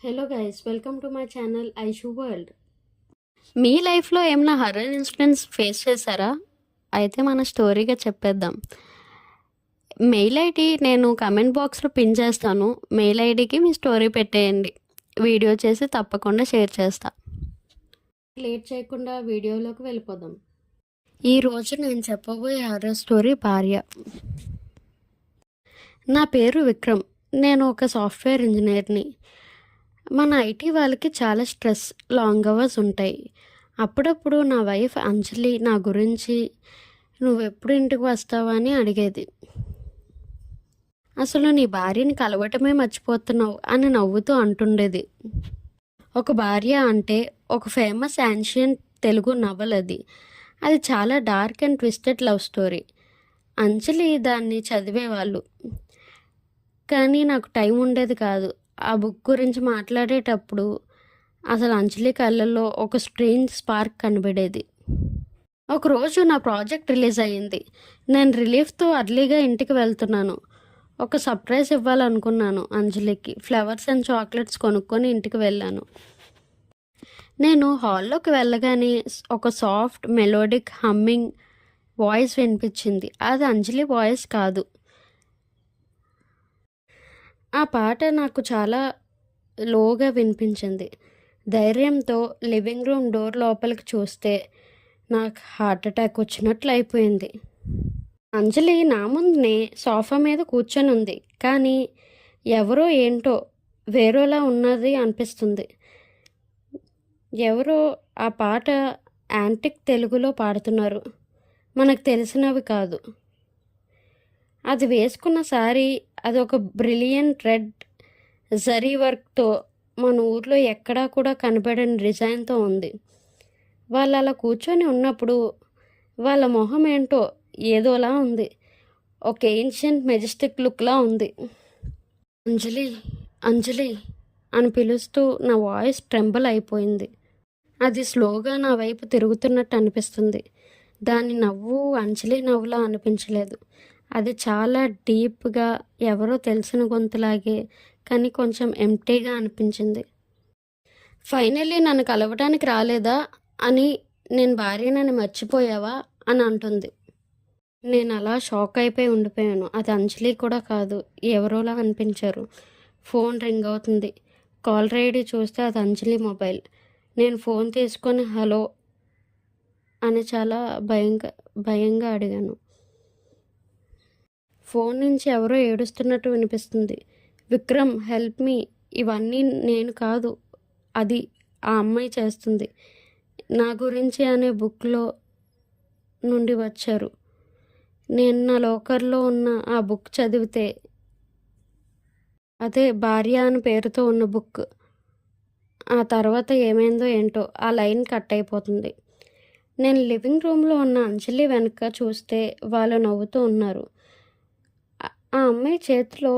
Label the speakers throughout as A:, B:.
A: Hello guys, welcome to my channel Aishu world. మీ లైఫ్లో ఏమైనా హర్రర్ ఇన్సిడెంట్స్ ఫేస్ చేశారా? అయితే మన స్టోరీగా చెప్పేద్దాం. మెయిల్ ఐడి నేను కమెంట్ బాక్స్లో పిన్ చేస్తాను. మెయిల్ ఐడికి మీ స్టోరీ పెట్టేయండి. వీడియో చేసి తప్పకుండా షేర్ చేస్తా. లేట్ చేయకుండా వీడియోలోకి వెళ్ళిపోదాం. ఈరోజు నేను చెప్పబోయే హర్రర్ స్టోరీ భార్య. నా పేరు విక్రమ్. నేను ఒక సాఫ్ట్వేర్ ఇంజనీర్ని. మన ఐటీ వాళ్ళకి చాలా స్ట్రెస్, లాంగ్ అవర్స్ ఉంటాయి. అప్పుడప్పుడు నా వైఫ్ అంజలి నా గురించి నువ్వెప్పుడు ఇంటికి వస్తావా అని అడిగేది. అసలు నీ భార్యని కలవటమే మర్చిపోతున్నావు అని నవ్వుతూ అంటుండేది. ఒక భార్య అంటే ఒక ఫేమస్ యాన్షియంట్ తెలుగు నవల్ అది. అది చాలా dark and twisted love story. Anjali దాన్ని చదివేవాళ్ళు, కానీ నాకు టైం ఉండేది కాదు. ఆ బుక్ గురించి మాట్లాడేటప్పుడు అసలు అంజలి కళ్ళల్లో ఒక స్ట్రేంజ్ స్పార్క్ కనబడేది. ఒకరోజు నా ప్రాజెక్ట్ రిలీజ్ అయ్యింది. నేను రిలీఫ్తో అర్లీగా ఇంటికి వెళ్తున్నాను. ఒక సర్ప్రైజ్ ఇవ్వాలనుకున్నాను అంజలికి. ఫ్లవర్స్ అండ్ చాక్లెట్స్ కొనుక్కొని ఇంటికి వెళ్ళాను. నేను హాల్లోకి వెళ్ళగానే ఒక సాఫ్ట్ మెలోడిక్ హమ్మింగ్ వాయిస్ వినిపించింది. అది అంజలి వాయిస్ కాదు. ఆ పాట నాకు చాలా లోగా వినిపించింది. ధైర్యంతో లివింగ్ రూమ్ డోర్ లోపలికి చూస్తే నాకు హార్ట్ అటాక్ వచ్చినట్లు అయిపోయింది. అంజలి నా ముందునే సోఫా మీద కూర్చొని ఉంది, కానీ ఎవరో ఏంటో వేరేలా ఉన్నది అనిపిస్తుంది. ఎవరో ఆ పాట యాంటిక్ తెలుగులో పాడుతున్నారు, మనకు తెలిసినవి కాదు. అది వేసుకున్న శారీ అది ఒక బ్రిలియంట్ రెడ్ జరీ వర్క్తో మన ఊర్లో ఎక్కడా కూడా కనబడని డిజైన్తో ఉంది. వాళ్ళు అలా కూర్చొని ఉన్నప్పుడు వాళ్ళ మొహం ఏంటో ఏదోలా ఉంది. ఒక ఏన్షియంట్ మెజెస్టిక్ లుక్లా ఉంది. అంజలి, అంజలి అని పిలుస్తూ నా వాయిస్ ట్రెంబల్ అయిపోయింది. అది స్లోగా నా వైపు తిరుగుతున్నట్టు అనిపిస్తుంది. దాని నవ్వు అంజలి నవ్వులా అనిపించలేదు. అది చాలా డీప్గా ఎవరో తెలిసిన గొంతులాగే, కానీ కొంచెం ఎంప్టీగా అనిపించింది. ఫైనల్లీ నన్ను కలవటానికి రాలేదా అని, నేను భార్యనని మర్చిపోయావా అని అంటుంది. నేను అలా షాక్ అయిపోయి ఉండిపోయాను. అది అంజలి కూడా కాదు, ఎవరోలా అనిపించారు. ఫోన్ రింగ్ అవుతుంది. కాల్ ఐడి చూస్తే అది అంజలి మొబైల్. నేను ఫోన్ తీసుకొని హలో అని చాలా భయంగా అడిగాను. ఫోన్ నుంచి ఎవరో ఏడుస్తున్నట్టు వినిపిస్తుంది. Vikram, help me. ఇవన్నీ నేను కాదు, అది ఆ అమ్మాయి చేస్తుంది. నా గురించి అనే బుక్లో నుండి వచ్చారు. నేను నా లోకర్లో ఉన్న ఆ బుక్ చదివితే, అదే భార్య అని పేరుతో ఉన్న బుక్, ఆ తర్వాత ఏమైందో ఏంటో ఆ లైన్ కట్ అయిపోతుంది. నేను లివింగ్ రూమ్లో ఉన్న అంజలి వెనక చూస్తే వాళ్ళు నవ్వుతూ ఉన్నారు. ఆ అమ్మాయి చేతిలో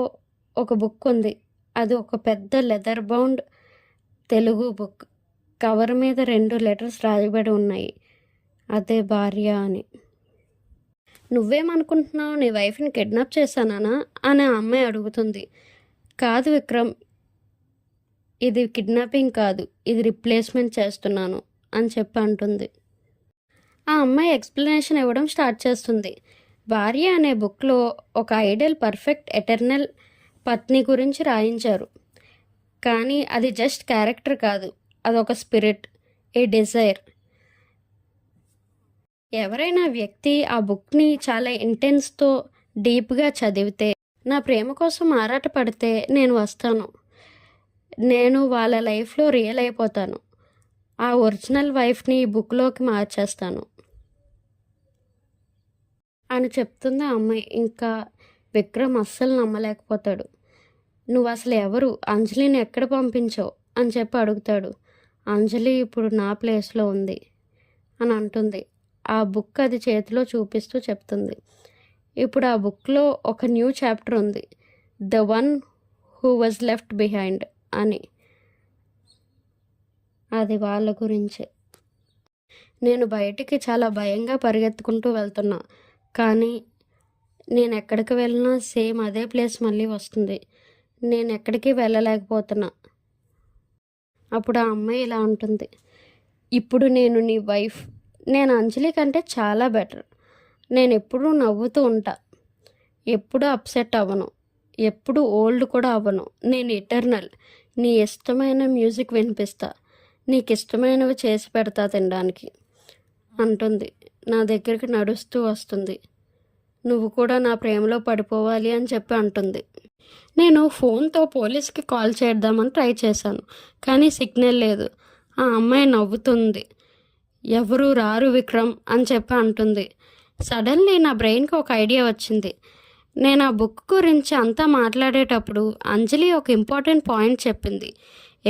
A: ఒక బుక్ ఉంది. అది ఒక పెద్ద leather bound Telugu book. Cover మీద 2 లెటర్స్ రాయబడి ఉన్నాయి, అదే భార్య అని. నువ్వేమనుకుంటున్నావు, నీ వైఫ్ని కిడ్నాప్ చేశానా అని ఆ అమ్మాయి అడుగుతుంది. కాదు విక్రమ్, ఇది కిడ్నాపింగ్ కాదు, ఇది రిప్లేస్మెంట్ చేస్తున్నాను అని చెప్పి అంటుంది. ఆ అమ్మాయి ఎక్స్ప్లెనేషన్ ఇవ్వడం స్టార్ట్ చేస్తుంది. భార్య అనే బుక్లో ఒక ఐడియల్ పర్ఫెక్ట్ ఎటర్నల్ పత్ని గురించి రాయించారు, కానీ అది జస్ట్ క్యారెక్టర్ కాదు, అదొక స్పిరిట్, ఏ డిజైర్. ఎవరైనా వ్యక్తి ఆ బుక్ని చాలా ఇంటెన్స్తో డీప్గా చదివితే, నా ప్రేమ కోసం ఆరాటపడితే నేను వస్తాను, నేను వాళ్ళ లైఫ్లో రియల్ అయిపోతాను, ఆ ఒరిజినల్ వైఫ్ని ఈ బుక్లోకి మార్చేస్తాను అని చెప్తుంది ఆ అమ్మాయి. ఇంకా విక్రమ్ అస్సలు నమ్మలేకపోతాడు. నువ్వు అసలు ఎవరు, అంజలిని ఎక్కడ పంపించావు అని చెప్పి అడుగుతాడు. అంజలి ఇప్పుడు నా ప్లేస్లో ఉంది అని అంటుంది. ఆ బుక్ అది చేతిలో చూపిస్తూ చెప్తుంది. ఇప్పుడు ఆ బుక్లో ఒక న్యూ చాప్టర్ ఉంది, the one who was left behind అని. అది వాళ్ళ గురించే. నేను బయటికి చాలా భయంగా పరిగెత్తుకుంటూ వెళ్తున్నా, కానీ నేను ఎక్కడికి వెళ్ళినా సేమ్ అదే ప్లేస్ మళ్ళీ వస్తుంది. నేను ఎక్కడికి వెళ్ళలేకపోతున్నా. అప్పుడు ఆ అమ్మాయి ఇలా ఉంటుంది, ఇప్పుడు నేను నీ వైఫ్, నేను అంజలి కంటే చాలా బెటర్, నేను ఎప్పుడూ నవ్వుతూ ఉంటా, ఎప్పుడూ అప్సెట్ అవ్వను, ఎప్పుడు ఓల్డ్ కూడా అవ్వను, నేను ఎటర్నల్, నీ ఇష్టమైన మ్యూజిక్ వినిపిస్తా, నీకు ఇష్టమైనవి చేసి పెడతా తినడానికి అంటుంది. నా దగ్గరికి నడుస్తూ వస్తుంది. నువ్వు కూడా నా ప్రేమలో పడిపోవాలి అని చెప్పి అంటుంది. నేను ఫోన్తో పోలీస్కి కాల్ చేద్దామని ట్రై చేశాను, కానీ సిగ్నల్ లేదు. ఆ అమ్మాయి నవ్వుతుంది. ఎవరు రారు విక్రమ్ అని చెప్పి అంటుంది. సడన్లీ నా బ్రెయిన్కి ఒక ఐడియా వచ్చింది. నేను ఆ బుక్ గురించి అంతా మాట్లాడేటప్పుడు అంజలి ఒక ఇంపార్టెంట్ పాయింట్ చెప్పింది.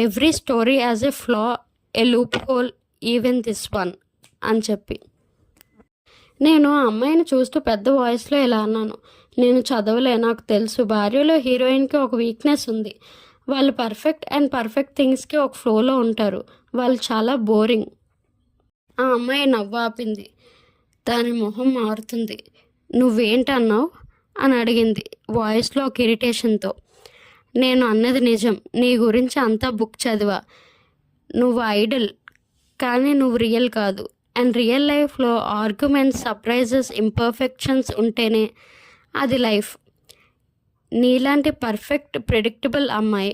A: Every story has a flaw, a loophole, even this one అని చెప్పి. నేను ఆ అమ్మాయిని చూస్తూ పెద్ద వాయిస్లో ఇలా అన్నాను, నేను చదవలే, నాకు తెలుసు భార్యలో హీరోయిన్కి ఒక వీక్నెస్ ఉంది. వాళ్ళు పర్ఫెక్ట్ థింగ్స్కి ఒక ఫ్లోలో ఉంటారు, వాళ్ళు చాలా బోరింగ్. ఆ అమ్మాయి నవ్వాపింది. దాని మొహం మారుతుంది. నువ్వేంటన్నావు అని అడిగింది వాయిస్లో ఒక ఇరిటేషన్తో. నేను అన్నది నిజం, నీ గురించి అంతా బుక్ చదివా. నువ్వు ఐడల్, కానీ నువ్వు రియల్ కాదు. అండ్ రియల్ లైఫ్లో ఆర్గ్యుమెంట్స్, సర్ప్రైజెస్, ఇంపర్ఫెక్షన్స్ ఉంటేనే అది లైఫ్. నీలాంటి పర్ఫెక్ట్ ప్రెడిక్టబుల్ అమ్మాయి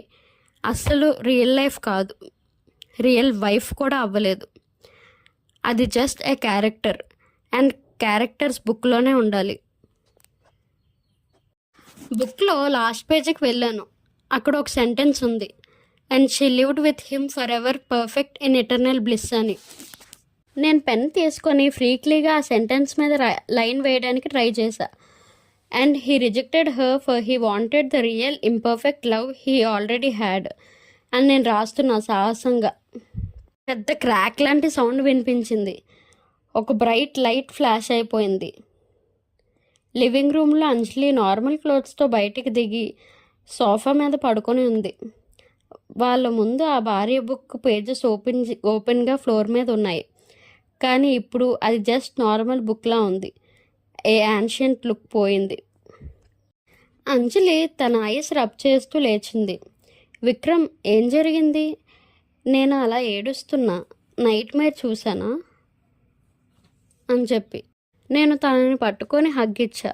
A: అస్సలు రియల్ లైఫ్ కాదు, రియల్ వైఫ్ కూడా అవ్వలేదు. అది just a character, and characters బుక్లోనే ఉండాలి. బుక్లో లాస్ట్ పేజీకి వెళ్ళాను. అక్కడ ఒక సెంటెన్స్ ఉంది, and she lived with him forever perfect in eternal bliss అని. నేను పెన్ తీసుకొని ఫ్రీక్లీగా ఆ సెంటెన్స్ మీద లైన్ వేయడానికి ట్రై చేశా. And he rejected her for he wanted the real imperfect love he already had అని నేను రాస్తున్నా సాహసంగా. పెద్ద క్రాక్ లాంటి సౌండ్ వినిపించింది. ఒక బ్రైట్ లైట్ ఫ్లాష్ అయిపోయింది. లివింగ్ రూమ్లో అంజలి నార్మల్ క్లోత్స్తో బయటికి దిగి సోఫా మీద పడుకొని ఉంది. వాళ్ళ ముందు ఆ భార్య బుక్ పేజెస్ ఓపెన్గా ఫ్లోర్ మీద ఉన్నాయి. కానీ ఇప్పుడు అది జస్ట్ నార్మల్ బుక్లా ఉంది. ఏ యాన్షియంట్ లుక్ పోయింది. అంజలి తన ఐస్ రబ్ చేస్తూ లేచింది. విక్రమ్, ఏం జరిగింది? నేను అలా ఏడుస్తున్నా, నైట్ మేర్ చూసానా అని చెప్పి. నేను తనని పట్టుకొని హగ్ ఇచ్చా.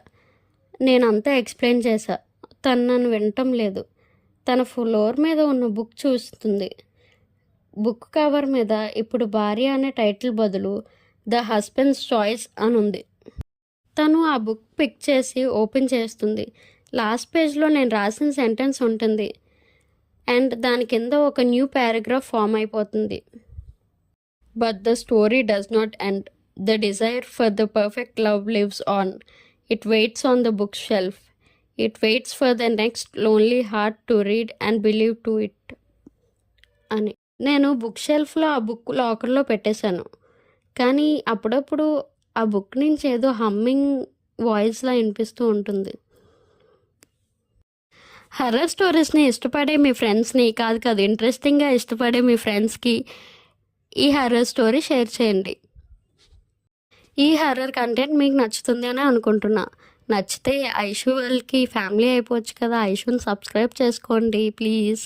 A: నేనంతా ఎక్స్ప్లెయిన్ చేశా. తను నన్ను వినటం లేదు. తన ఫ్లోర్ మీద ఉన్న బుక్ చూస్తుంది. బుక్ కవర్ మీద ఇప్పుడు భార్య అనే టైటిల్ బదులు ద హస్బెండ్స్ చాయిస్ అని ఉంది. తను ఆ బుక్ పిక్ చేసి ఓపెన్ చేస్తుంది. లాస్ట్ పేజ్లో నేను రాసిన సెంటెన్స్ ఉంటుంది, అండ్ దాని కింద ఒక న్యూ పారాగ్రాఫ్ ఫామ్ అయిపోతుంది. But the story does not end. The desire for the perfect love lives on. It waits on the bookshelf. It waits for the next lonely heart to read and believe to it అని. నేను book షెల్ఫ్లో ఆ book లాకర్లో పెట్టేశాను. కానీ అప్పుడప్పుడు ఆ book నుంచి ఏదో హమ్మింగ్ వాయిస్లా వినిపిస్తూ ఉంటుంది. హర్రర్ స్టోరీస్ని ఇష్టపడే మీ ఫ్రెండ్స్ని, కాదు ఇంట్రెస్టింగ్గా ఇష్టపడే మీ ఫ్రెండ్స్కి ఈ హర్రర్ స్టోరీ షేర్ చేయండి. ఈ హర్రర్ కంటెంట్ మీకు నచ్చుతుంది అని అనుకుంటున్నా. నచ్చితే ఐషు వాళ్ళకి ఫ్యామిలీ అయిపోవచ్చు కదా, ఐషుని సబ్స్క్రైబ్ చేసుకోండి ప్లీజ్.